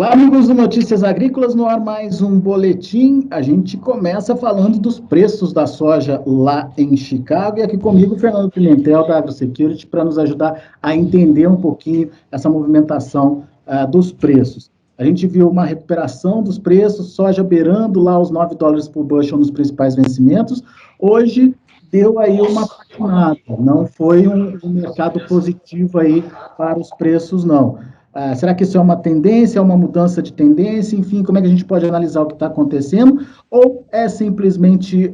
Olá, amigos do Notícias Agrícolas, no ar mais um boletim. A gente começa falando dos preços da soja lá em Chicago. E aqui comigo, Fernando Pimentel, da AgroSecurity, para nos ajudar a entender um pouquinho essa movimentação dos preços. A gente viu uma recuperação dos preços, soja beirando lá os $9 por bushel nos principais vencimentos. Hoje deu aí uma patinada, não foi um mercado positivo aí para os preços, não. Será que isso é uma tendência, é uma mudança de tendência? Enfim, como é que a gente pode analisar o que está acontecendo? Ou é simplesmente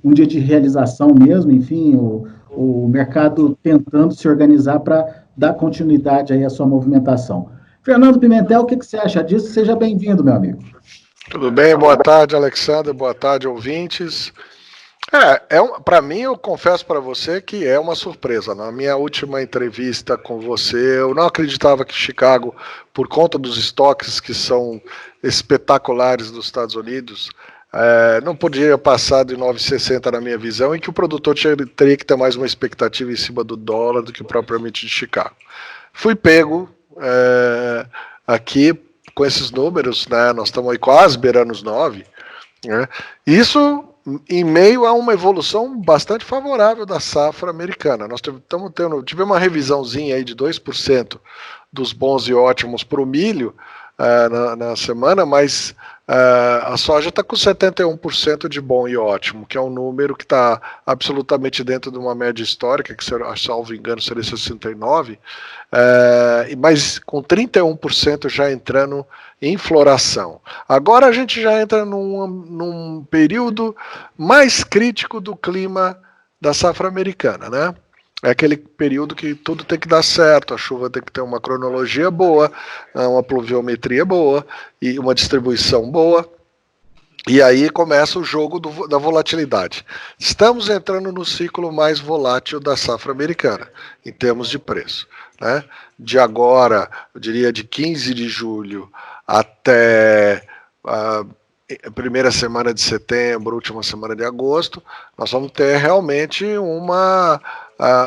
um dia de realização mesmo? Enfim, o mercado tentando se organizar para dar continuidade aí à sua movimentação. Fernando Pimentel, o que você acha disso? Seja bem-vindo, meu amigo. Tudo bem, boa tarde, Alexandre, boa tarde, ouvintes. Para mim, eu confesso para você que é uma surpresa. Na minha última entrevista com você, eu não acreditava que Chicago, por conta dos estoques que são espetaculares dos Estados Unidos, não poderia passar de 9,60 na minha visão, e que o produtor teria que ter mais uma expectativa em cima do dólar do que propriamente de Chicago. Fui pego aqui com esses números, né? Nós estamos aí quase beirando os 9, né? Isso em meio a uma evolução bastante favorável da safra americana. Nós tivemos uma revisãozinha aí de 2% dos bons e ótimos para o milho na semana, mas a soja está com 71% de bom e ótimo, que é um número que está absolutamente dentro de uma média histórica, que, salvo engano, seria 69%, mas com 31% já entrando em floração. Agora a gente já entra num período mais crítico do clima da safra americana, né? É aquele período que tudo tem que dar certo, a chuva tem que ter uma cronologia boa, uma pluviometria boa e uma distribuição boa. E aí começa o jogo da volatilidade. Estamos entrando no ciclo mais volátil da safra americana, em termos de preço, né? De agora, eu diria de 15 de julho até a primeira semana de setembro, última semana de agosto, nós vamos ter realmente uma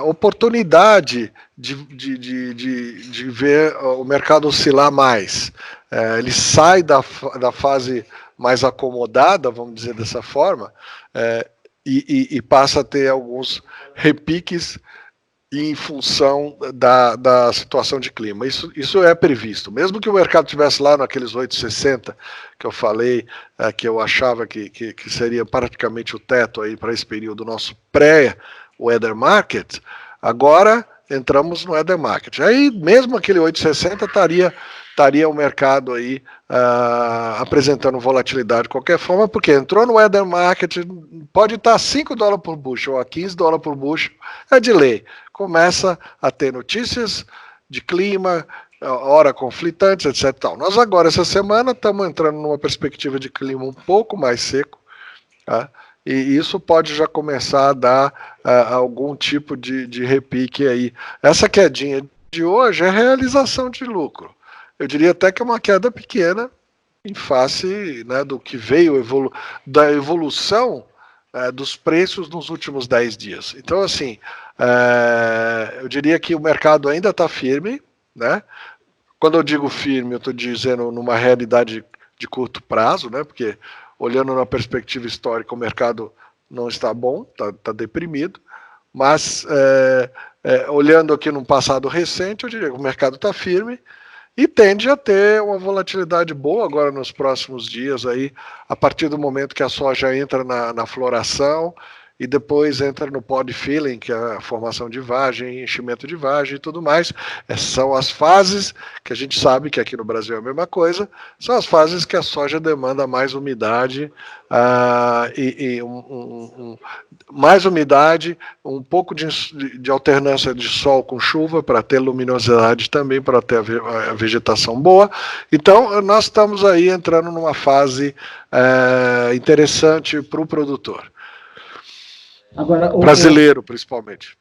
oportunidade de ver o mercado oscilar mais. Ele sai da fase mais acomodada, vamos dizer dessa forma, e passa a ter alguns repiques em função da situação de clima. Isso é previsto. Mesmo que o mercado estivesse lá naqueles 8,60 que eu falei, que eu achava que seria praticamente o teto aí para esse período nosso pré-weather market, agora entramos no weather market. Aí mesmo aquele 8,60 estaria o mercado aí apresentando volatilidade de qualquer forma, porque entrou no weather market, pode estar $5 por bushel ou a $15 por bushel, é de lei. Começa a ter notícias de clima, hora conflitantes, etc. Tal. Nós agora, essa semana, estamos entrando numa perspectiva de clima um pouco mais seco, tá? E isso pode já começar a dar algum tipo de repique aí. Essa quedinha de hoje é realização de lucro. Eu diria até que é uma queda pequena em face, né, do que veio da evolução dos preços nos últimos 10 dias. Então, assim, eu diria que o mercado ainda está firme, né? Quando eu digo firme, eu estou dizendo numa realidade de curto prazo, né? Porque olhando na perspectiva histórica, o mercado não está bom, está deprimido, mas olhando aqui no passado recente, eu diria que o mercado está firme e tende a ter uma volatilidade boa agora nos próximos dias, aí, a partir do momento que a soja entra na floração e depois entra no pod filling, que é a formação de vagem, enchimento de vagem e tudo mais. Essas são as fases que a gente sabe que aqui no Brasil é a mesma coisa, são as fases que a soja demanda mais umidade, mais umidade, um pouco de alternância de sol com chuva para ter luminosidade também, para ter a vegetação boa. Então, nós estamos aí entrando numa fase interessante para o produtor. Agora, brasileiro, principalmente.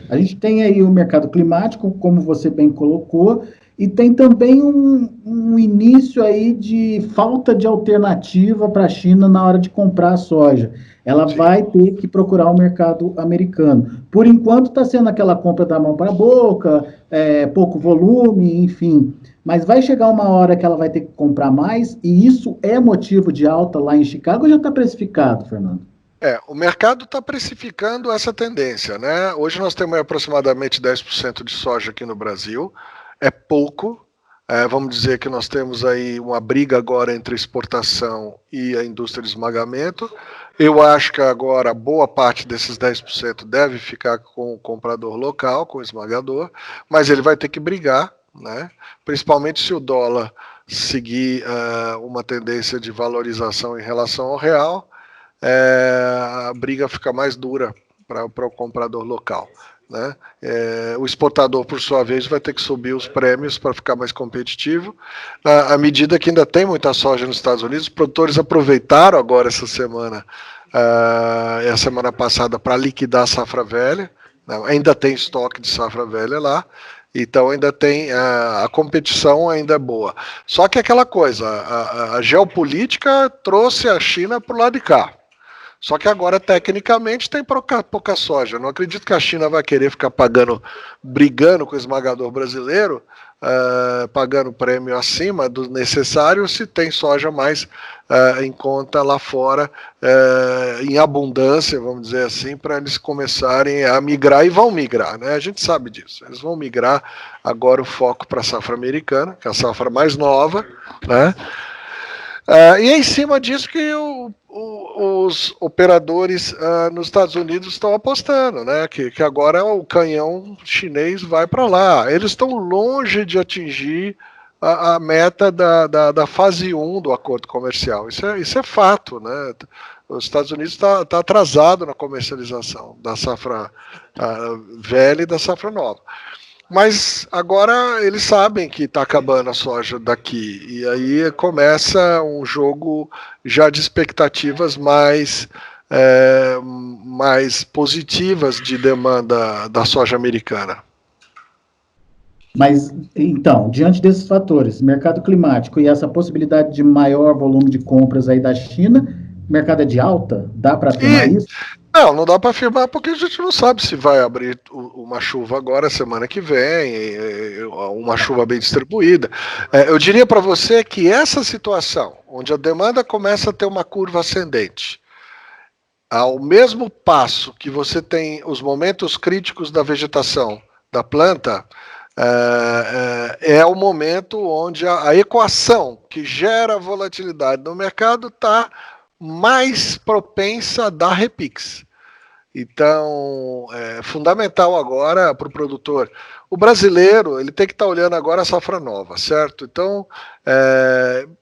A gente tem aí o mercado climático, como você bem colocou, e tem também um início aí de falta de alternativa para a China na hora de comprar a soja. Ela Sim. vai ter que procurar o mercado americano. Por enquanto está sendo aquela compra da mão para a boca, pouco volume, enfim. Mas vai chegar uma hora que ela vai ter que comprar mais, e isso é motivo de alta lá em Chicago ou já está precificado, Fernando? O mercado está precificando essa tendência, né? Hoje nós temos aproximadamente 10% de soja aqui no Brasil, é pouco. Vamos dizer que nós temos aí uma briga agora entre exportação e a indústria de esmagamento. Eu acho que agora boa parte desses 10% deve ficar com o comprador local, com o esmagador, mas ele vai ter que brigar, né? Principalmente se o dólar seguir uma tendência de valorização em relação ao real, a briga fica mais dura para o comprador local, né? O exportador, por sua vez, vai ter que subir os prêmios para ficar mais competitivo. À medida que ainda tem muita soja nos Estados Unidos, os produtores aproveitaram agora essa semana e a semana passada para liquidar a safra velha, né? Ainda tem estoque de safra velha lá, então ainda tem a competição ainda é boa. Só que aquela coisa, a geopolítica trouxe a China para o lado de cá. Só que agora, tecnicamente, tem pouca soja. Não acredito que a China vai querer ficar brigando com o esmagador brasileiro, pagando prêmio acima do necessário, se tem soja mais em conta lá fora, em abundância, vamos dizer assim, para eles começarem a migrar, e vão migrar, né? A gente sabe disso. Eles vão migrar agora o foco para a safra americana, que é a safra mais nova, né? E é em cima disso que os operadores nos Estados Unidos estão apostando, né? Que agora o canhão chinês vai para lá. Eles estão longe de atingir a meta da fase 1 do acordo comercial. Isso é fato, né? Os Estados Unidos está atrasado na comercialização da safra velha e da safra nova. Mas agora eles sabem que está acabando a soja daqui, e aí começa um jogo já de expectativas mais positivas de demanda da soja americana. Mas, então, diante desses fatores, mercado climático e essa possibilidade de maior volume de compras aí da China, mercado é de alta? Dá para afirmar isso? Não dá para afirmar porque a gente não sabe se vai abrir uma chuva agora, semana que vem, uma chuva bem distribuída. Eu diria para você que essa situação, onde a demanda começa a ter uma curva ascendente, ao mesmo passo que você tem os momentos críticos da vegetação da planta, é o momento onde a equação que gera volatilidade no mercado está mais propensa a dar repiques. Então, é fundamental agora para o produtor. O brasileiro, ele tem que estar olhando agora a safra nova, certo? Então,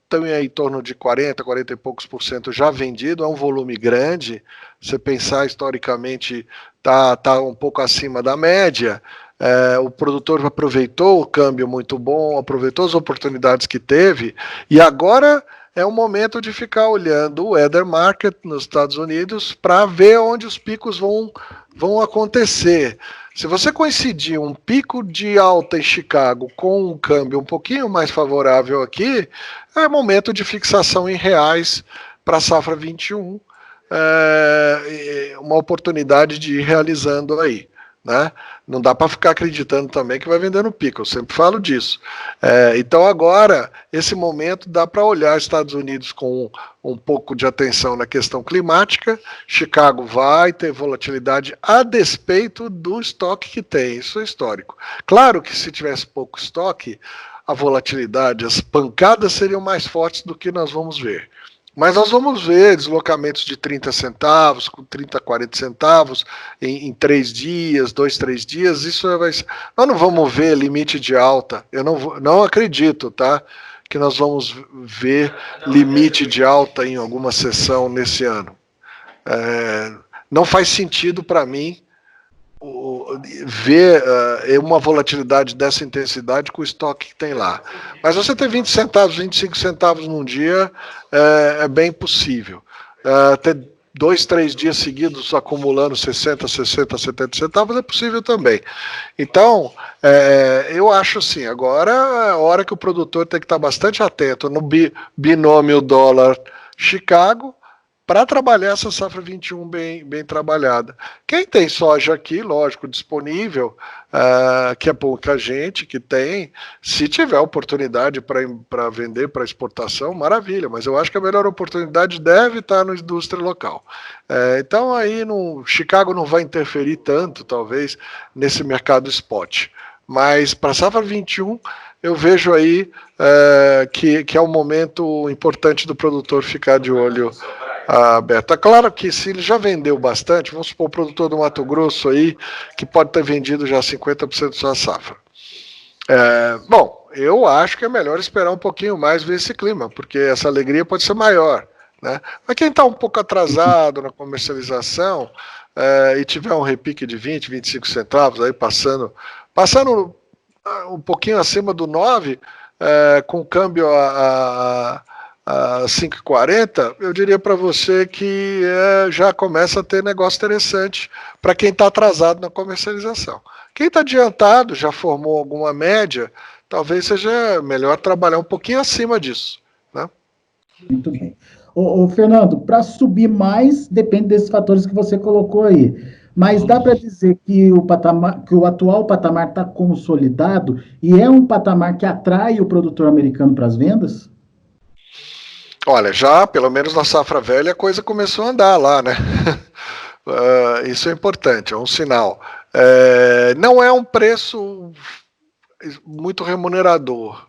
tem aí em torno de 40 e poucos % já vendido, é um volume grande. Se você pensar historicamente, tá um pouco acima da média. O produtor aproveitou o câmbio muito bom, aproveitou as oportunidades que teve, e agora é o momento de ficar olhando o weather market nos Estados Unidos para ver onde os picos vão acontecer. Se você coincidir um pico de alta em Chicago com um câmbio um pouquinho mais favorável aqui, é momento de fixação em reais para a safra 21, uma oportunidade de ir realizando aí, né? Não dá para ficar acreditando também que vai vender no pico, eu sempre falo disso. Então agora, esse momento dá para olhar Estados Unidos com um pouco de atenção na questão climática. Chicago vai ter volatilidade a despeito do estoque que tem, isso é histórico. Claro que se tivesse pouco estoque, a volatilidade, as pancadas seriam mais fortes do que nós vamos ver. Mas nós vamos ver deslocamentos de 30 centavos, com 30, 40 centavos em 3 dias, 2, 3 dias. Isso vai ser... Nós não vamos ver limite de alta. Eu não acredito, tá? Que nós vamos ver limite de alta em alguma sessão nesse ano. Não faz sentido para mim ver uma volatilidade dessa intensidade com o estoque que tem lá. Mas você ter 20 centavos, 25 centavos num dia é bem possível. 2, 3 dias seguidos acumulando 60, 60, 70 centavos, é possível também. Então, eu acho assim, agora é a hora que o produtor tem que estar bastante atento no binômio dólar-Chicago, para trabalhar essa safra 21 bem trabalhada. Quem tem soja aqui, lógico, disponível, que é pouca gente que tem, se tiver oportunidade para vender para exportação, maravilha, mas eu acho que a melhor oportunidade deve estar na indústria local. Então aí Chicago não vai interferir tanto, talvez, nesse mercado spot. Mas para a safra 21, eu vejo aí que é um momento importante do produtor ficar de olho aberto. É claro que se ele já vendeu bastante, vamos supor o produtor do Mato Grosso aí, que pode ter vendido já 50% da sua safra. Bom, eu acho que é melhor esperar um pouquinho mais ver esse clima, porque essa alegria pode ser maior, né? Mas quem está um pouco atrasado na comercialização e tiver um repique de 20, 25 centavos aí passando um pouquinho acima do 9, com câmbio a 5,40, eu diria para você que já começa a ter negócio interessante para quem está atrasado na comercialização. Quem está adiantado, já formou alguma média, talvez seja melhor trabalhar um pouquinho acima disso, né? Muito bem. Ô, Fernando, para subir mais, depende desses fatores que você colocou aí. Mas dá para dizer que o atual patamar está consolidado e é um patamar que atrai o produtor americano para as vendas? Olha, já pelo menos na safra velha a coisa começou a andar lá, né? Isso é importante, é um sinal. Não é um preço muito remunerador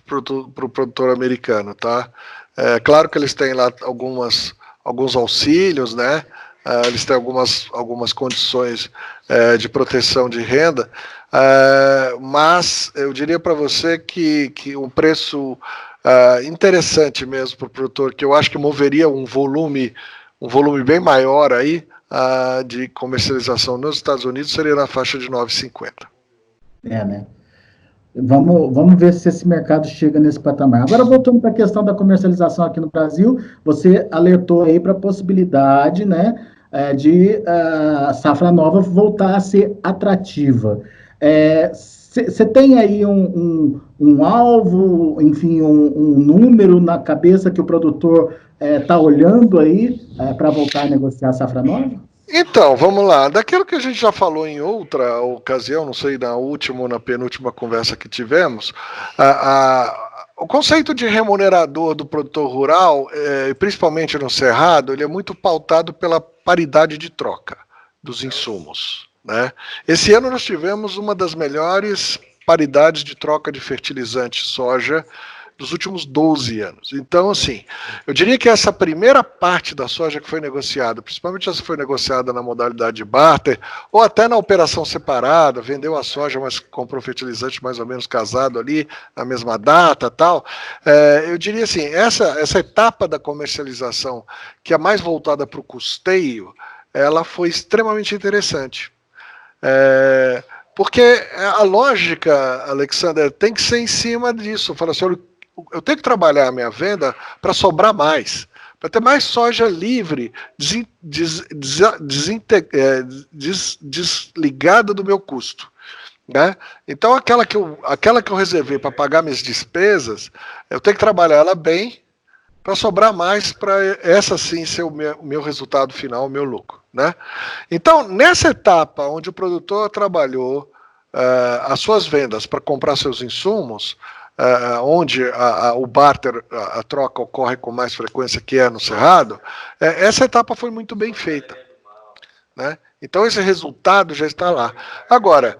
para o produtor americano, tá? Claro que eles têm lá alguns auxílios, né? Eles têm algumas condições de proteção de renda, mas eu diria para você que um preço interessante mesmo para o produtor, que eu acho que moveria um volume bem maior aí de comercialização nos Estados Unidos, seria na faixa de 9,50. Né? Vamos ver se esse mercado chega nesse patamar. Agora, voltando para a questão da comercialização aqui no Brasil, você alertou aí para a possibilidade, né, de a safra nova voltar a ser atrativa. Você tem aí um alvo, enfim, um número na cabeça que o produtor está olhando aí para voltar a negociar a safra nova? Então, vamos lá. Daquilo que a gente já falou em outra ocasião, não sei, na última ou na penúltima conversa que tivemos, o conceito de remunerador do produtor rural, principalmente no Cerrado, ele é muito pautado pela paridade de troca dos insumos, né? Esse ano nós tivemos uma das melhores paridades de troca de fertilizante soja dos últimos 12 anos. Então, assim, eu diria que essa primeira parte da soja que foi negociada, principalmente essa que foi negociada na modalidade de barter, ou até na operação separada, vendeu a soja, mas comprou fertilizante mais ou menos casado ali, na mesma data tal, eu diria assim, essa etapa da comercialização, que é mais voltada para o custeio, ela foi extremamente interessante. Porque a lógica, Alexander, tem que ser em cima disso. Fala assim, eu tenho que trabalhar a minha venda para sobrar mais, para ter mais soja livre, desligada do meu custo, né? Então aquela que eu reservei para pagar minhas despesas, eu tenho que trabalhar ela bem para sobrar mais, para essa sim ser o meu resultado final, o meu lucro, né? Então, nessa etapa onde o produtor trabalhou as suas vendas para comprar seus insumos, onde o barter, a troca ocorre com mais frequência, que é no Cerrado, essa etapa foi muito bem feita, né? Então esse resultado já está lá. Agora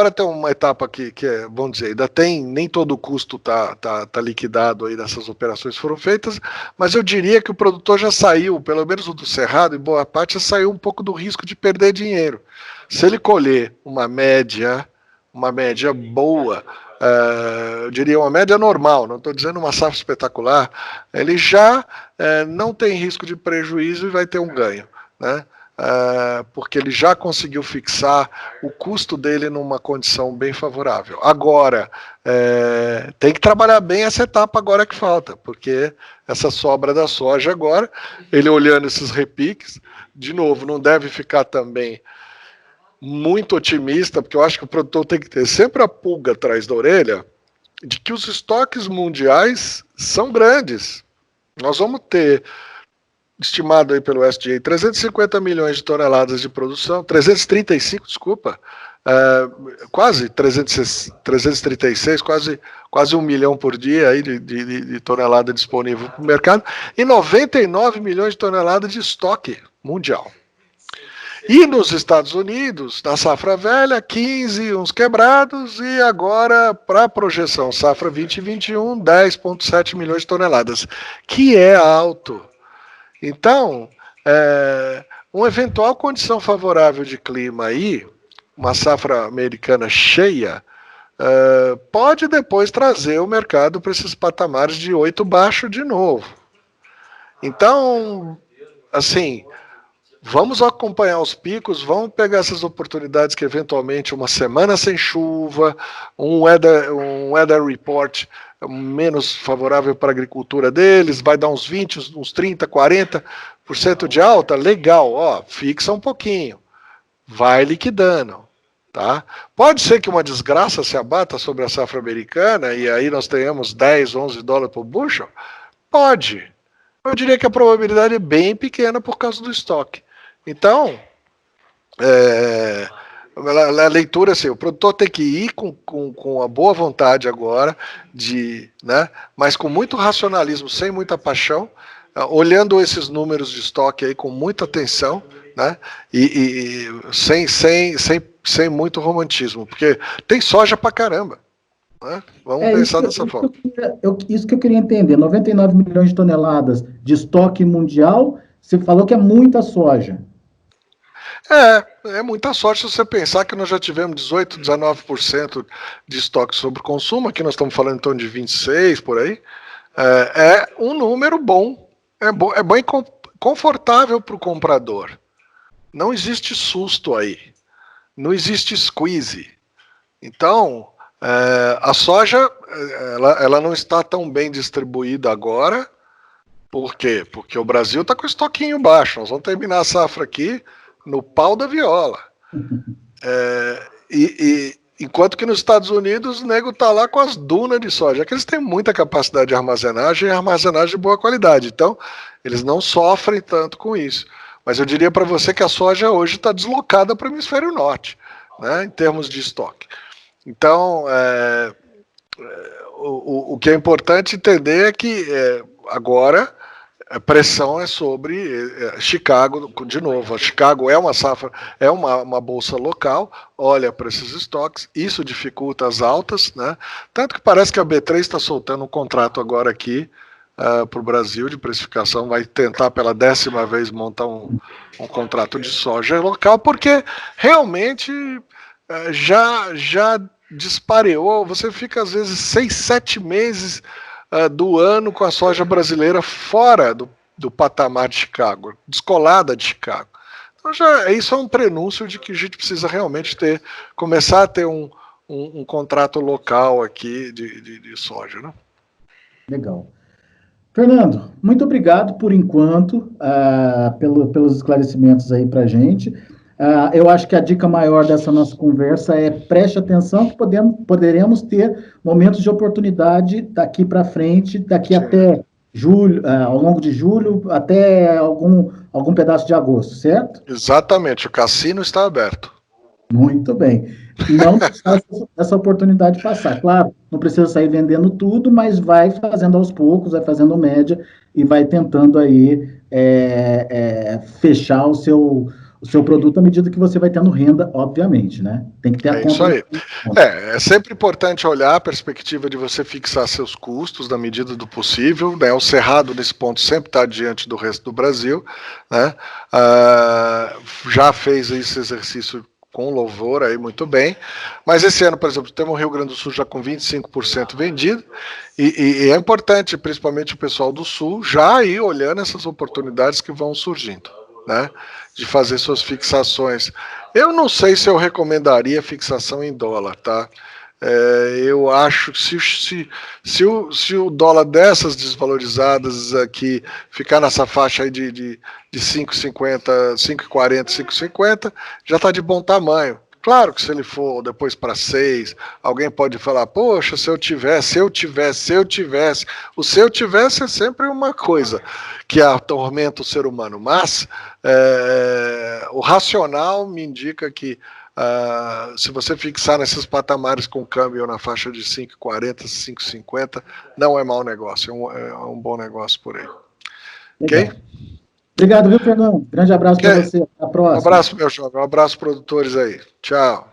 tem uma etapa que vamos dizer, ainda tem, nem todo o custo tá liquidado aí dessas operações foram feitas, mas eu diria que o produtor já saiu, pelo menos o do Cerrado, em boa parte, já saiu um pouco do risco de perder dinheiro. Se ele colher uma média boa, eu diria uma média normal, não estou dizendo uma safra espetacular, ele já não tem risco de prejuízo e vai ter um ganho, né? porque ele já conseguiu fixar o custo dele numa condição bem favorável. Agora, tem que trabalhar bem essa etapa agora que falta, porque essa sobra da soja agora, ele olhando esses repiques, de novo, não deve ficar também muito otimista, porque eu acho que o produtor tem que ter sempre a pulga atrás da orelha de que os estoques mundiais são grandes. Nós vamos ter, estimado aí pelo USDA, 350 milhões de toneladas de produção, 335, desculpa, quase 336, quase 1 milhão por dia aí de tonelada disponível para o mercado, e 99 milhões de toneladas de estoque mundial. E nos Estados Unidos, na safra velha, 15, uns quebrados, e agora, para a projeção safra 2021, 10,7 milhões de toneladas, que é alto. Então, uma eventual condição favorável de clima aí, uma safra americana cheia, pode depois trazer o mercado para esses patamares de 8 baixo de novo. Então, assim, vamos acompanhar os picos, vamos pegar essas oportunidades que eventualmente uma semana sem chuva, um weather report menos favorável para a agricultura deles, vai dar uns 20, uns 30, 40% de alta, legal, fixa um pouquinho, vai liquidando, tá? Pode ser que uma desgraça se abata sobre a safra americana e aí nós tenhamos 10, 11 dólares por bushel? Pode. Eu diria que a probabilidade é bem pequena por causa do estoque. Então, a leitura, assim, o produtor tem que ir com a boa vontade agora, né, mas com muito racionalismo, sem muita paixão, olhando esses números de estoque aí com muita atenção, né, e sem muito romantismo, porque tem soja pra caramba. Né? Vamos pensar dessa forma. Isso que eu queria entender, 99 milhões de toneladas de estoque mundial, você falou que é muita soja. É muita sorte se você pensar que nós já tivemos 18, 19% de estoque sobre consumo, aqui nós estamos falando em torno de 26, por aí. É um número bom, é bem confortável para o comprador. Não existe susto aí, não existe squeeze. Então, a soja, ela não está tão bem distribuída agora. Por quê? Porque o Brasil está com o estoquinho baixo, nós vamos terminar a safra aqui no pau da viola. Enquanto que nos Estados Unidos o nego tá lá com as dunas de soja, que eles têm muita capacidade de armazenagem e armazenagem de boa qualidade, então eles não sofrem tanto com isso. Mas eu diria para você que a soja hoje está deslocada para o hemisfério norte, né, em termos de estoque. Então, o que é importante entender é que agora a pressão é sobre Chicago, de novo. Chicago é uma safra, é uma bolsa local, olha para esses estoques, isso dificulta as altas, né? Tanto que parece que a B3 está soltando um contrato agora aqui para o Brasil de precificação, vai tentar pela 10ª vez montar um contrato de soja local, porque realmente já dispareou, você fica às vezes 6, 7 meses do ano com a soja brasileira fora do patamar de Chicago, descolada de Chicago. Então isso é um prenúncio de que a gente precisa realmente começar a ter um contrato local aqui de soja, né? Legal. Fernando, muito obrigado por enquanto pelos esclarecimentos aí para a gente. Eu acho que a dica maior dessa nossa conversa é preste atenção que poderemos ter momentos de oportunidade daqui para frente, daqui até julho, ao longo de julho, até algum pedaço de agosto, certo? Exatamente, o cassino está aberto. Muito bem. Não deixar essa oportunidade passar. Claro, não precisa sair vendendo tudo, mas vai fazendo aos poucos, vai fazendo média e vai tentando aí fechar o seu produto à medida que você vai tendo renda, obviamente, né? Tem que ter a conta. Isso aí. É sempre importante olhar a perspectiva de você fixar seus custos na medida do possível, né? O Cerrado, nesse ponto, sempre está diante do resto do Brasil, né? Já fez esse exercício com louvor aí muito bem, mas esse ano, por exemplo, temos o Rio Grande do Sul já com 25% vendido, e é importante, principalmente o pessoal do Sul, já ir olhando essas oportunidades que vão surgindo, né, de fazer suas fixações. Eu não sei se eu recomendaria fixação em dólar, tá? Eu acho que se o dólar dessas desvalorizadas aqui ficar nessa faixa aí de 5,50, 5,40, 5,50, já está de bom tamanho. Claro que se ele for depois para 6, alguém pode falar, poxa, se eu tivesse. O se eu tivesse é sempre uma coisa que atormenta o ser humano, mas o racional me indica que se você fixar nesses patamares com câmbio na faixa de 5,40, 5,50, não é mau negócio, é um bom negócio por aí. Legal. Ok? Obrigado, viu, Fernando? Grande abraço para você. Até a próxima. Um abraço, meu jovem. Um abraço, produtores aí. Tchau.